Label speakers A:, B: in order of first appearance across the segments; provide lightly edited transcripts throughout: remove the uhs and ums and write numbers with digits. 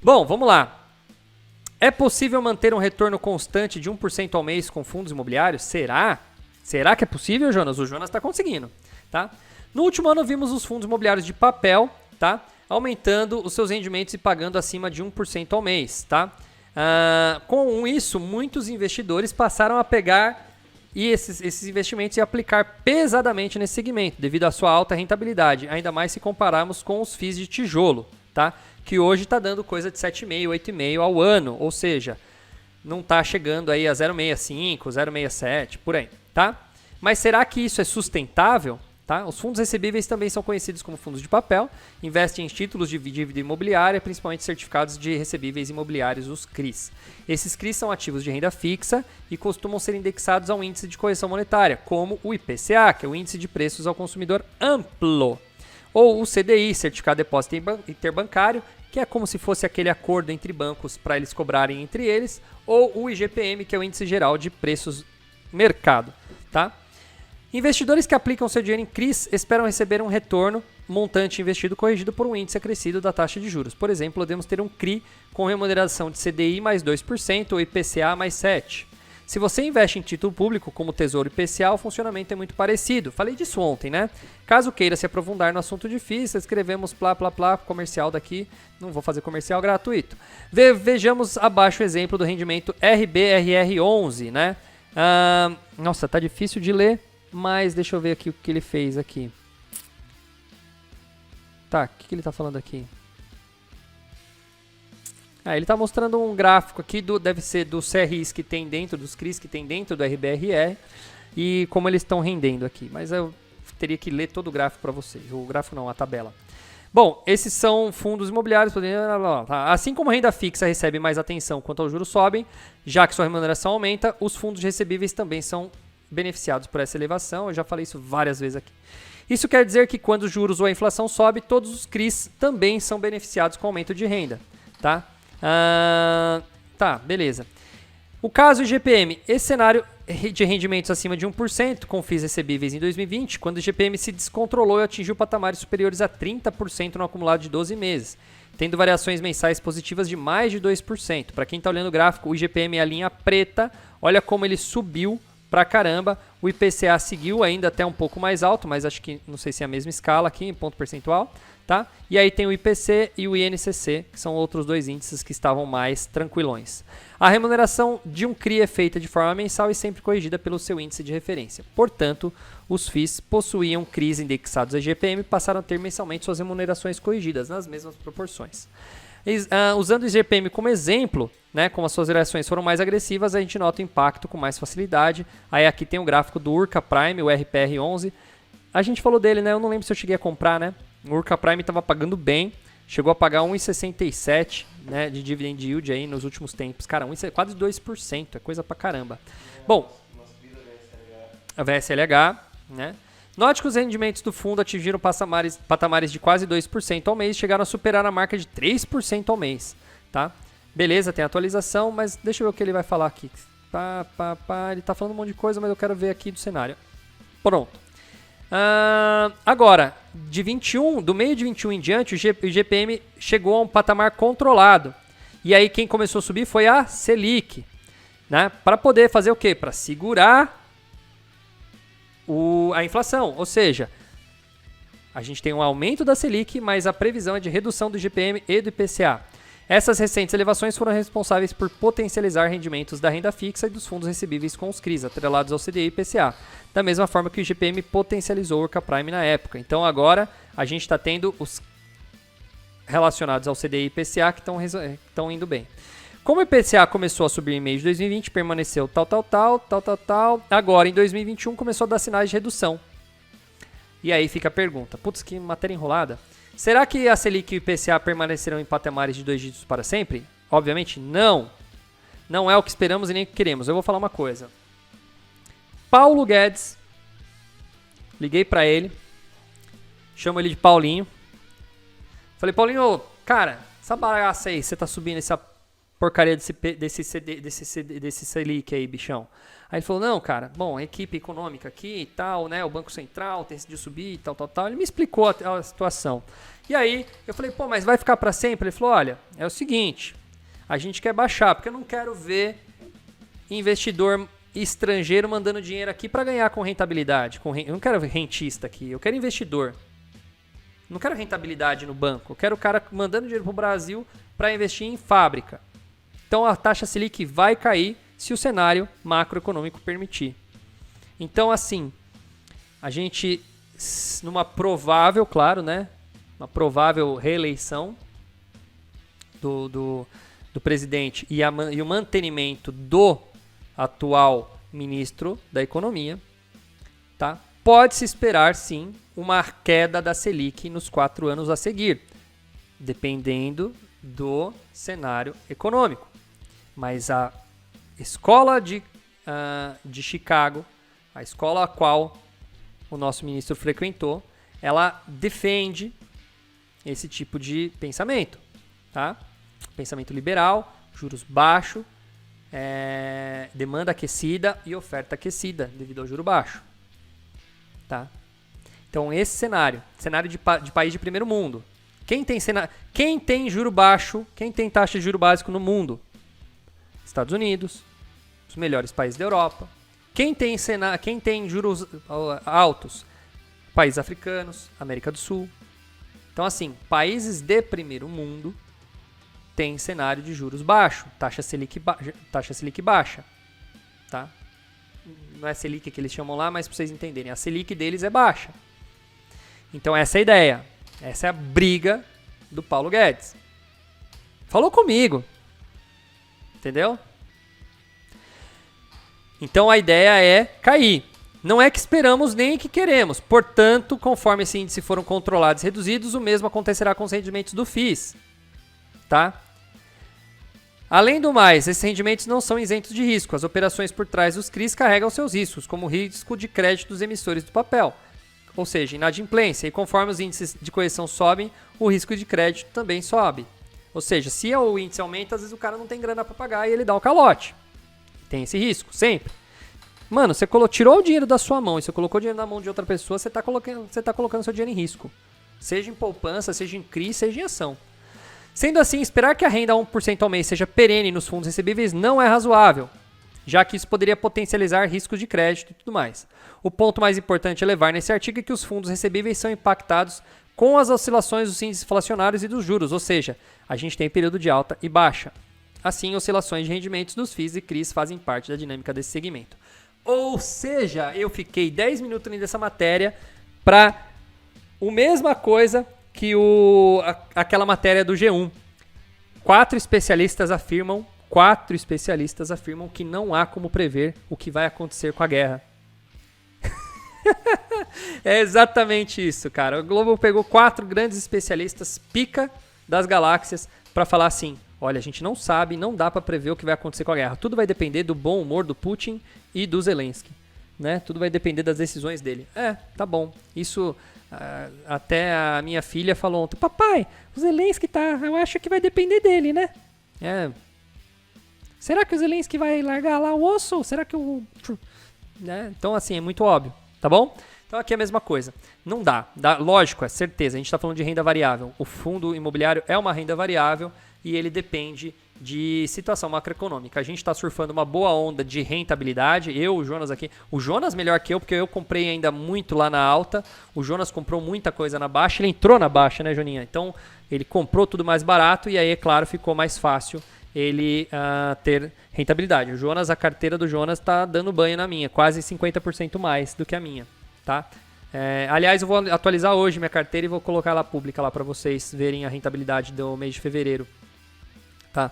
A: Bom, vamos lá. É possível manter um retorno constante de 1% ao mês com fundos imobiliários? Será? Será que é possível, Jonas? O Jonas está conseguindo, tá? No último ano, vimos os fundos imobiliários de papel, tá? Aumentando os seus rendimentos e pagando acima de 1% ao mês, tá? Com isso, muitos investidores passaram a pegar esses investimentos e aplicar pesadamente nesse segmento, devido à sua alta rentabilidade, ainda mais se compararmos com os FIIs de tijolo, tá? Que hoje está dando coisa de 7,5%, 8,5% ao ano, ou seja, não está chegando aí a 0,65%, 0,67%, por aí, tá? Mas será que isso é sustentável? Tá? Os fundos recebíveis também são conhecidos como fundos de papel, investem em títulos de dívida imobiliária, principalmente certificados de recebíveis imobiliários, os CRIs. Esses CRIs são ativos de renda fixa e costumam ser indexados a um índice de correção monetária, como o IPCA, que é o Índice de Preços ao Consumidor Amplo, ou o CDI, Certificado de Depósito Interbancário, que é como se fosse aquele acordo entre bancos para eles cobrarem entre eles, ou o IGPM, que é o Índice Geral de Preços Mercado, tá? Investidores que aplicam seu dinheiro em CRIs esperam receber um retorno montante investido corrigido por um índice acrescido da taxa de juros. Por exemplo, podemos ter um CRI com remuneração de CDI mais 2% ou IPCA mais 7%. Se você investe em título público como Tesouro IPCA, o funcionamento é muito parecido. Falei disso ontem, né? Caso queira se aprofundar no assunto difícil, escrevemos comercial daqui. Não vou fazer comercial gratuito. Vejamos abaixo o exemplo do rendimento RBRR11, né? Nossa, tá difícil de ler. Mas deixa eu ver aqui o que ele fez aqui. Tá, o que ele tá falando aqui? Ele tá mostrando um gráfico aqui, deve ser dos CRIs que tem dentro, dos CRIs que tem dentro do RBRR. E como eles estão rendendo aqui. Mas eu teria que ler todo o gráfico para vocês. O gráfico não, a tabela. Bom, esses são fundos imobiliários. Assim como a renda fixa recebe mais atenção quanto os juros sobem, já que sua remuneração aumenta, os fundos recebíveis também são beneficiados por essa elevação. Eu já falei isso várias vezes aqui. Isso quer dizer que quando os juros ou a inflação sobe, todos os CRIs também são beneficiados com aumento de renda, tá? Tá, beleza. O caso IGPM, esse cenário de rendimentos acima de 1% com FIIs recebíveis em 2020, quando o IGPM se descontrolou e atingiu patamares superiores a 30% no acumulado de 12 meses, tendo variações mensais positivas de mais de 2%. Para quem está olhando o gráfico, o IGPM é a linha preta, olha como ele subiu pra caramba. O IPCA seguiu ainda até um pouco mais alto, mas acho que não sei se é a mesma escala aqui, em ponto percentual, tá? E aí tem o IPC e o INCC, que são outros dois índices que estavam mais tranquilões. A remuneração de um CRI é feita de forma mensal e sempre corrigida pelo seu índice de referência. Portanto, os FIIs possuíam CRIs indexados a IGPM e passaram a ter mensalmente suas remunerações corrigidas nas mesmas proporções. Usando o IGPM como exemplo, né, como as suas variações foram mais agressivas, a gente nota o impacto com mais facilidade. Aí aqui tem o gráfico do Urca Prime, o RPR11. A gente falou dele, né? Eu não lembro se eu cheguei a comprar, né? O Urca Prime estava pagando bem, chegou a pagar 1,67, né, de dividend yield aí nos últimos tempos. Cara, quase 2%, é coisa pra caramba. Bom, a VSLH, né? Note que os rendimentos do fundo atingiram patamares de quase 2% ao mês e chegaram a superar a marca de 3% ao mês, tá? Beleza, tem atualização, mas deixa eu ver o que ele vai falar aqui. Ele tá falando um monte de coisa, mas eu quero ver aqui do cenário. Pronto. Agora, do meio de 21 em diante, o IGPM chegou a um patamar controlado. E aí quem começou a subir foi a Selic, né? Para poder fazer o quê? Para segurar a inflação, ou seja, a gente tem um aumento da Selic, mas a previsão é de redução do IGPM e do IPCA. Essas recentes elevações foram responsáveis por potencializar rendimentos da renda fixa e dos fundos recebíveis com os CRIs, atrelados ao CDI e IPCA, da mesma forma que o IGPM potencializou o Urca Prime na época. Então agora a gente está tendo os relacionados ao CDI e IPCA que estão indo bem. Como o IPCA começou a subir em meio de 2020, permaneceu tal. Agora, em 2021, começou a dar sinais de redução. E aí fica a pergunta. Putz, que matéria enrolada. Será que a Selic e o IPCA permanecerão em patamares de 2 dígitos para sempre? Obviamente, não. Não é o que esperamos e nem o que queremos. Eu vou falar uma coisa. Paulo Guedes. Liguei para ele. Chamo ele de Paulinho. Falei, Paulinho, cara, essa bagaça aí, você tá subindo essa porcaria desse Selic aí, bichão? Aí ele falou, não, cara, bom, a equipe econômica aqui e tal, né, o Banco Central tem de subir e tal. Ele me explicou a situação. E aí eu falei, pô, mas vai ficar para sempre? Ele falou, olha, é o seguinte, a gente quer baixar, porque eu não quero ver investidor estrangeiro mandando dinheiro aqui para ganhar com rentabilidade. Eu não quero rentista aqui, eu quero investidor. Não quero rentabilidade no banco, eu quero o cara mandando dinheiro para o Brasil para investir em fábrica. Então a taxa Selic vai cair se o cenário macroeconômico permitir. Então, assim, a gente, numa provável, claro, né, uma provável reeleição do presidente e o mantenimento do atual ministro da Economia, tá? Pode-se esperar, sim, uma queda da Selic nos 4 anos a seguir, dependendo do cenário econômico. Mas a escola de Chicago, a escola a qual o nosso ministro frequentou, ela defende esse tipo de pensamento, tá? Pensamento liberal, juros baixos, demanda aquecida e oferta aquecida devido ao juro baixo, tá? Então esse cenário de país de primeiro mundo, quem tem juro baixo, quem tem taxa de juro básico no mundo? Estados Unidos, os melhores países da Europa. Quem tem juros altos? Países africanos, América do Sul. Então, assim, países de primeiro mundo têm cenário de juros baixo, taxa Selic baixa. Tá? Não é Selic que eles chamam lá, mas para vocês entenderem, a Selic deles é baixa. Então, essa é a ideia. Essa é a briga do Paulo Guedes. Falou comigo. Entendeu? Então a ideia é cair. Não é que esperamos nem que queremos. Portanto, conforme esse índice foram controlados e reduzidos, o mesmo acontecerá com os rendimentos do FIIs. Tá? Além do mais, esses rendimentos não são isentos de risco. As operações por trás dos CRIs carregam seus riscos, como o risco de crédito dos emissores do papel, ou seja, inadimplência. E conforme os índices de correção sobem, o risco de crédito também sobe. Ou seja, se o índice aumenta, às vezes o cara não tem grana para pagar e ele dá o calote. Tem esse risco, sempre. Mano, você tirou o dinheiro da sua mão e você colocou o dinheiro na mão de outra pessoa, você está colocando seu dinheiro em risco. Seja em poupança, seja em CRI, seja em ação. Sendo assim, esperar que a renda a 1% ao mês seja perene nos fundos recebíveis não é razoável, já que isso poderia potencializar riscos de crédito e tudo mais. O ponto mais importante a levar nesse artigo é que os fundos recebíveis são impactados com as oscilações dos índices inflacionários e dos juros, ou seja, a gente tem período de alta e baixa. Assim, oscilações de rendimentos dos FIIs e CRIs fazem parte da dinâmica desse segmento. Ou seja, eu fiquei 10 minutos lendo essa matéria para a mesma coisa que aquela matéria do G1. 4 especialistas afirmam que não há como prever o que vai acontecer com a guerra. É exatamente isso, cara. O Globo pegou 4 grandes especialistas pica das galáxias para falar assim: olha, a gente não sabe, não dá para prever o que vai acontecer com a guerra. Tudo vai depender do bom humor do Putin e do Zelensky, né? Tudo vai depender das decisões dele. Tá bom. Isso até a minha filha falou ontem: papai, o Zelensky eu acho que vai depender dele, né? Será que o Zelensky vai largar lá o osso? Será que o... Né? Então, assim, é muito óbvio, tá bom? Então aqui é a mesma coisa. Não dá. Lógico, é certeza. A gente está falando de renda variável. O fundo imobiliário é uma renda variável e ele depende de situação macroeconômica. A gente está surfando uma boa onda de rentabilidade. O Jonas aqui. O Jonas melhor que eu, porque eu comprei ainda muito lá na alta. O Jonas comprou muita coisa na baixa. Ele entrou na baixa, né, Joninha? Então ele comprou tudo mais barato e aí, é claro, ficou mais fácil ele ter rentabilidade. O Jonas, a carteira do Jonas está dando banho na minha. Quase 50% mais do que a minha. Tá? Aliás, eu vou atualizar hoje minha carteira e vou colocar ela pública lá para vocês verem a rentabilidade do mês de fevereiro. Tá?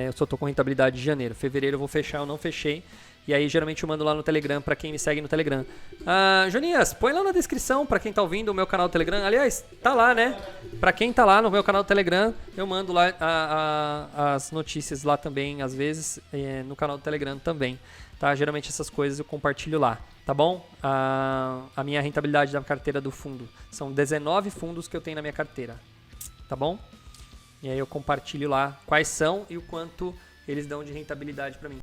A: Eu só tô com rentabilidade de janeiro. Fevereiro eu vou fechar, eu não fechei. E aí geralmente eu mando lá no Telegram para quem me segue no Telegram. Joninhas, põe lá na descrição para quem tá ouvindo o meu canal do Telegram. Aliás, tá lá, né? Para quem tá lá no meu canal do Telegram, eu mando lá as notícias lá também, às vezes, no canal do Telegram também. Tá? Geralmente essas coisas eu compartilho lá, tá bom? A minha rentabilidade da carteira do fundo. São 19 fundos que eu tenho na minha carteira, tá bom? E aí eu compartilho lá quais são e o quanto eles dão de rentabilidade para mim.